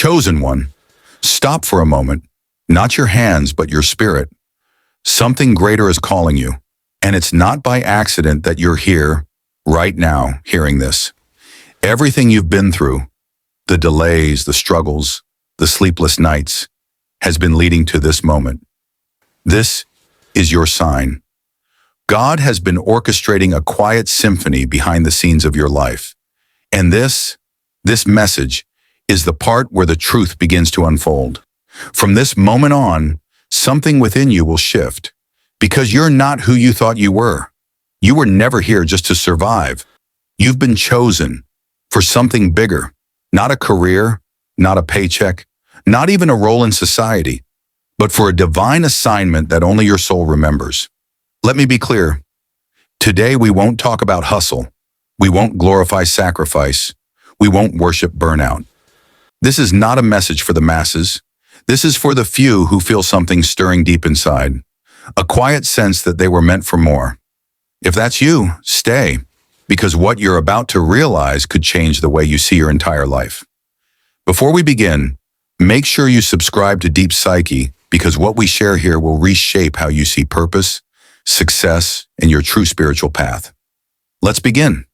Chosen one, stop for a moment, not your hands, but your spirit. Something greater is calling you, and it's not by accident that you're here, right now, hearing this. Everything you've been through, the delays, the struggles, the sleepless nights, has been leading to this moment. This is your sign. God has been orchestrating a quiet symphony behind the scenes of your life. And this message is the part where the truth begins to unfold. From this moment on, something within you will shift, because you're not who you thought you were. You were never here just to survive. You've been chosen for something bigger, not a career, not a paycheck, not even a role in society, but for a divine assignment that only your soul remembers. Let me be clear. Today we won't talk about hustle. We won't glorify sacrifice. We won't worship burnout. This is not a message for the masses. This is for the few who feel something stirring deep inside, a quiet sense that they were meant for more. If that's you, stay, because what you're about to realize could change the way you see your entire life. Before we begin, make sure you subscribe to Deep Psyche, because what we share here will reshape how you see purpose, success, and your true spiritual path. Let's begin.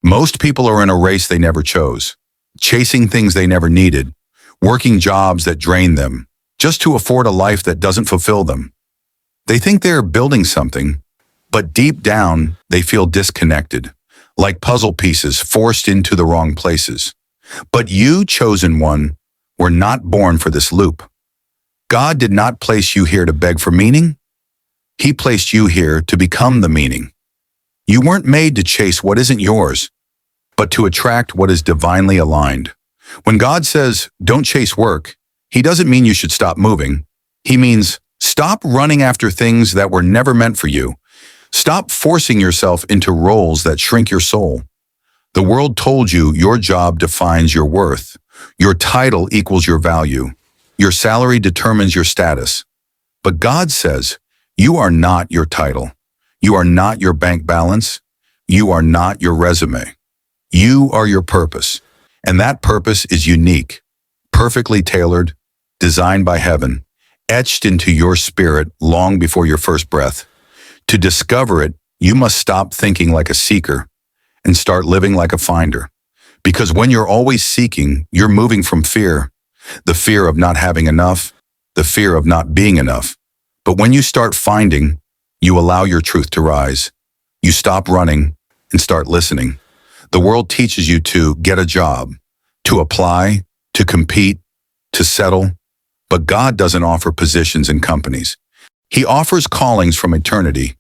Most people are in a race they never chose, chasing things they never needed, working jobs that drain them, just to afford a life that doesn't fulfill them. They think they're building something, but deep down, they feel disconnected, like puzzle pieces forced into the wrong places. But you, chosen one, were not born for this loop. God did not place you here to beg for meaning. He placed you here to become the meaning. You weren't made to chase what isn't yours, but to attract what is divinely aligned. When God says, don't chase work, He doesn't mean you should stop moving. He means, stop running after things that were never meant for you. Stop forcing yourself into roles that shrink your soul. The world told you your job defines your worth. Your title equals your value. Your salary determines your status. But God says, you are not your title. You are not your bank balance. You are not your resume. You are your purpose. And that purpose is unique, perfectly tailored, designed by heaven, etched into your spirit long before your first breath. To discover it, you must stop thinking like a seeker and start living like a finder. Because when you're always seeking, you're moving from fear, the fear of not having enough, the fear of not being enough. But when you start finding, you allow your truth to rise. You stop running and start listening. The world teaches you to get a job, to apply, to compete, to settle. But God doesn't offer positions in companies. He offers callings from eternity.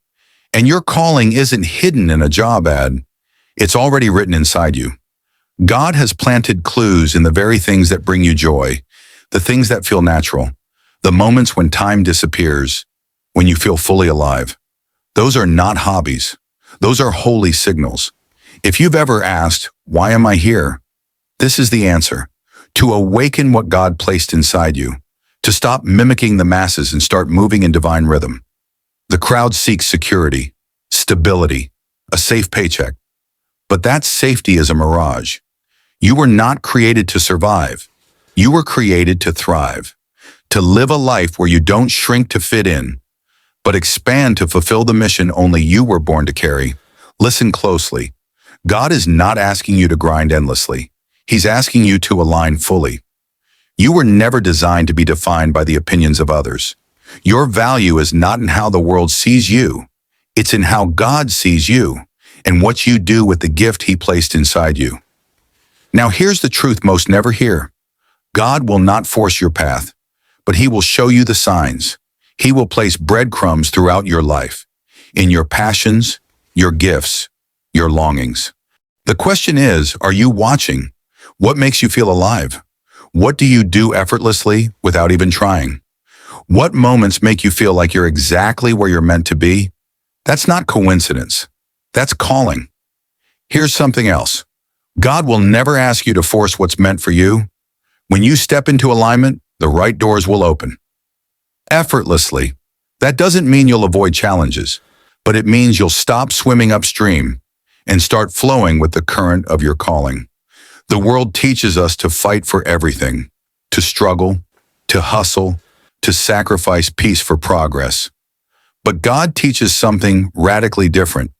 And your calling isn't hidden in a job ad. It's already written inside you. God has planted clues in the very things that bring you joy, the things that feel natural, the moments when time disappears, when you feel fully alive. Those are not hobbies. Those are holy signals. If you've ever asked, why am I here? This is the answer. To awaken what God placed inside you, to stop mimicking the masses and start moving in divine rhythm. The crowd seeks security, stability, a safe paycheck. But that safety is a mirage. You were not created to survive. You were created to thrive, to live a life where you don't shrink to fit in, but expand to fulfill the mission only you were born to carry. Listen closely. God is not asking you to grind endlessly. He's asking you to align fully. You were never designed to be defined by the opinions of others. Your value is not in how the world sees you. It's in how God sees you and what you do with the gift He placed inside you. Now here's the truth most never hear. God will not force your path, but He will show you the signs. He will place breadcrumbs throughout your life, in your passions, your gifts, your longings. The question is, are you watching? What makes you feel alive? What do you do effortlessly without even trying? What moments make you feel like you're exactly where you're meant to be? That's not coincidence. That's calling. Here's something else. God will never ask you to force what's meant for you. When you step into alignment, the right doors will open. Effortlessly. That doesn't mean you'll avoid challenges, but it means you'll stop swimming upstream and start flowing with the current of your calling. The world teaches us to fight for everything, to struggle, to hustle, to sacrifice peace for progress. But God teaches something radically different.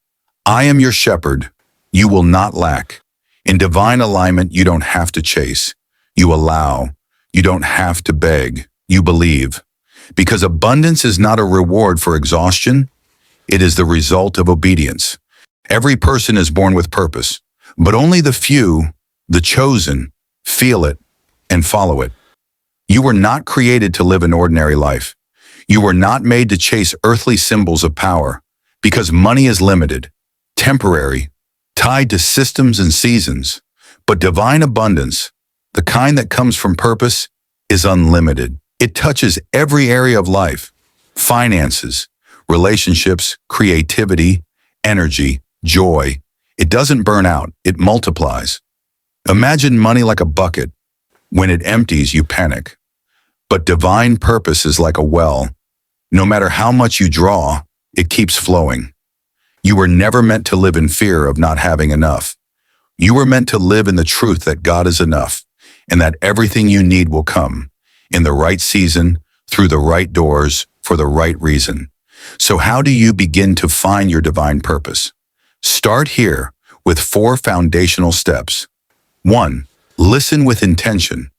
I am your shepherd. You will not lack. In divine alignment, you don't have to chase. You allow. You don't have to beg. You believe. Because abundance is not a reward for exhaustion. It is the result of obedience. Every person is born with purpose, but only the few, the chosen, feel it and follow it. You were not created to live an ordinary life. You were not made to chase earthly symbols of power, because money is limited, temporary, tied to systems and seasons. But divine abundance, the kind that comes from purpose, is unlimited. It touches every area of life: finances, relationships, creativity, energy, joy. It doesn't burn out, it multiplies. Imagine money like a bucket. When it empties, you panic. But divine purpose is like a well. No matter how much you draw, it keeps flowing. You were never meant to live in fear of not having enough. You were meant to live in the truth that God is enough, and that everything you need will come, in the right season, through the right doors, for the right reason. So how do you begin to find your divine purpose? Start here with 4 foundational steps. 1. Listen with intention.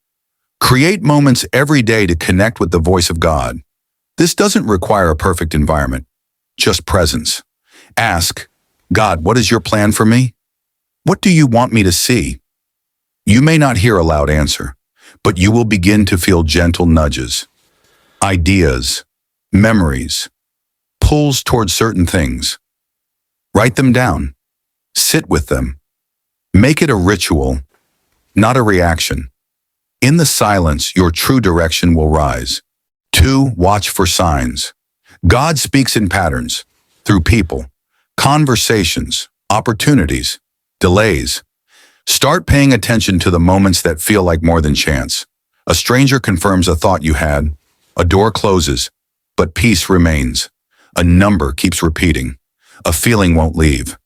Create moments every day to connect with the voice of God. This doesn't require a perfect environment, just presence. Ask, God, what is your plan for me? What do you want me to see? You may not hear a loud answer, but you will begin to feel gentle nudges, ideas, memories, pulls towards certain things. Write them down. Sit with them. Make it a ritual, not a reaction. In the silence, your true direction will rise. 2. Watch for signs. God speaks in patterns, through people, conversations, opportunities, delays. Start paying attention to the moments that feel like more than chance. A stranger confirms a thought you had. A door closes, but peace remains. A number keeps repeating. A feeling won't leave.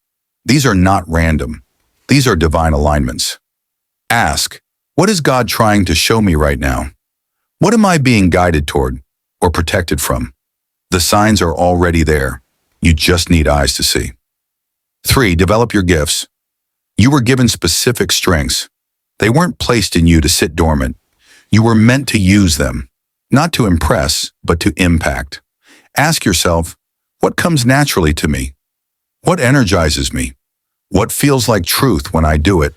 These are not random. These are divine alignments. Ask, what is God trying to show me right now? What am I being guided toward or protected from? The signs are already there. You just need eyes to see. 3. Develop your gifts. You were given specific strengths. They weren't placed in you to sit dormant. You were meant to use them, not to impress, but to impact. Ask yourself, what comes naturally to me? What energizes me? What feels like truth when I do it?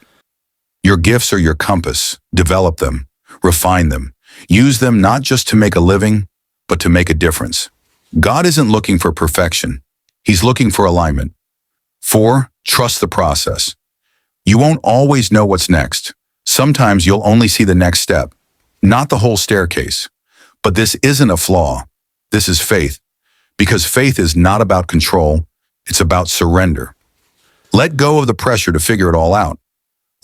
Your gifts are your compass. Develop them, refine them. Use them not just to make a living, but to make a difference. God isn't looking for perfection. He's looking for alignment. 4. Trust the process. You won't always know what's next. Sometimes you'll only see the next step, not the whole staircase. But this isn't a flaw. This is faith. Because faith is not about control. It's about surrender. Let go of the pressure to figure it all out.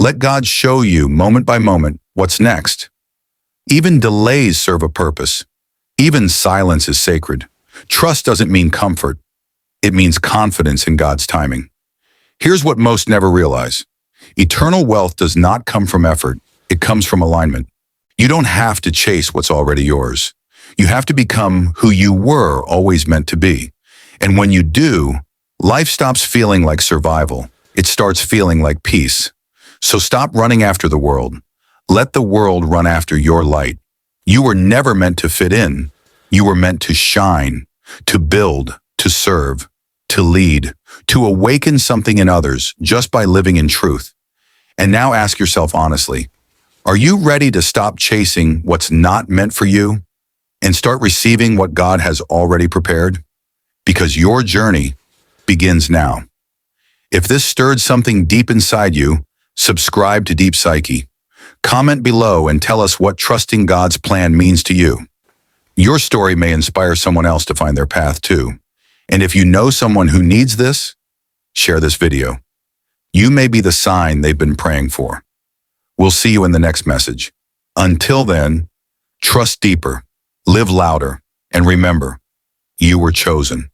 Let God show you, moment by moment, what's next. Even delays serve a purpose. Even silence is sacred. Trust doesn't mean comfort. It means confidence in God's timing. Here's what most never realize. Eternal wealth does not come from effort. It comes from alignment. You don't have to chase what's already yours. You have to become who you were always meant to be. And when you do, life stops feeling like survival. It starts feeling like peace. So stop running after the world. Let the world run after your light. You were never meant to fit in. You were meant to shine, to build, to serve, to lead, to awaken something in others just by living in truth. And now ask yourself honestly, are you ready to stop chasing what's not meant for you and start receiving what God has already prepared? Because your journey begins now. If this stirred something deep inside you, subscribe to Deep Psyche. Comment below and tell us what trusting God's plan means to you. Your story may inspire someone else to find their path too. And if you know someone who needs this, share this video. You may be the sign they've been praying for. We'll see you in the next message. Until then, trust deeper, live louder, and remember, you were chosen.